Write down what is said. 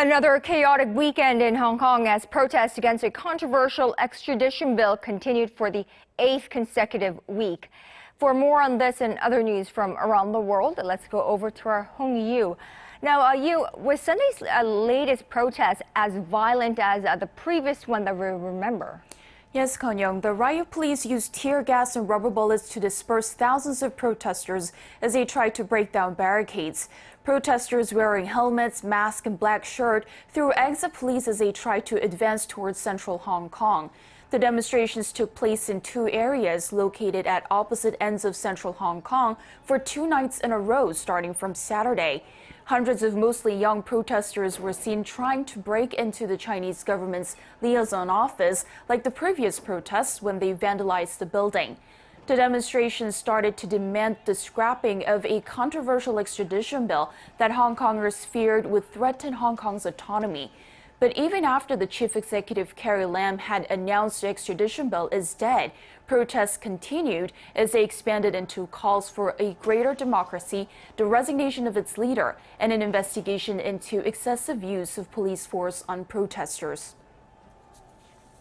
Another chaotic weekend in Hong Kong as protests against a controversial extradition bill continued for the 8th consecutive week. For more on this and other news from around the world, let's go over to our Hong Yoo. Now, was Sunday's latest protest as violent as the previous one that we remember? Yes, Connyoung, the riot police used tear gas and rubber bullets to disperse thousands of protesters as they tried to break down barricades. Protesters wearing helmets, masks, and black shirt threw eggs at police as they tried to advance towards central Hong Kong. The demonstrations took place in two areas located at opposite ends of central Hong Kong for 2 nights in a row starting from Saturday. Hundreds of mostly young protesters were seen trying to break into the Chinese government's liaison office like the previous protests when they vandalized the building. The demonstrations started to demand the scrapping of a controversial extradition bill that Hong Kongers feared would threaten Hong Kong's autonomy. But even after the chief executive Carrie Lam had announced the extradition bill is dead, protests continued as they expanded into calls for a greater democracy, the resignation of its leader, and an investigation into excessive use of police force on protesters.